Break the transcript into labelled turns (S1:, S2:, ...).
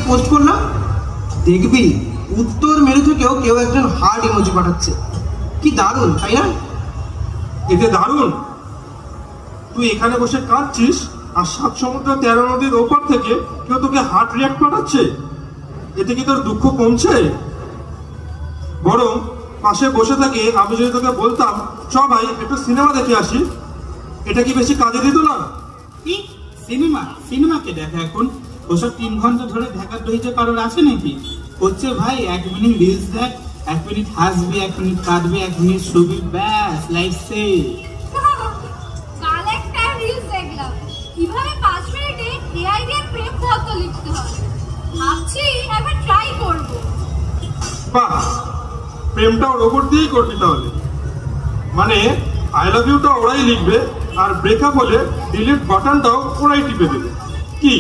S1: Post করলাম, দেখবি উত্তর মেরু থেকেও কেউ একজন হার্ট ইমোজি পাঠাচ্ছে। কি দারুণ, তাই না?
S2: এতে দারুণ। তুই এখানে বসে কাঁদছিস আর 7 সমুদ্র 13 নদীর ওপর থেকে কেউ তোকে হার্ট রিয়াক্ট পাঠাচ্ছে। এতে কি তোর দুঃখ কমছে? বরং পাশে বসে থেকে আমি যদি তোকে বলতাম চ ভাই একটু সিনেমা দেখে আসি, এটা কি বেশি কাজে দিত না?
S3: কি সিনেমাকে দেখা এখন? ওসব 3 ঘন্টা ধরে দেখার ধৈর্য কারোর আছে নাকি? হচ্ছে ভাই 1 মিনিট রিলস দেখ, 1 মিনিট হাসবি, 1 মিনিট কাঁদবি, 1 মিনিট ছবি, ব্যাস লাইফ সেট।
S4: কাল একটা রিলস দেখলাম কিভাবে 5 মিনিটে এআই দিয়ে প্রেম তত্ত্ব লিখতে হয়। ভাবছি একবার ট্রাই করব।
S2: বাহ, প্রেমটাও রোবট দিয়েই করবি তাহলে? মানে আই লাভ ইউটা ওরাই লিখবে আর ব্রেকআপ হলে ডিলিট বাটনটাও ওরাই টিপে দেবে। কি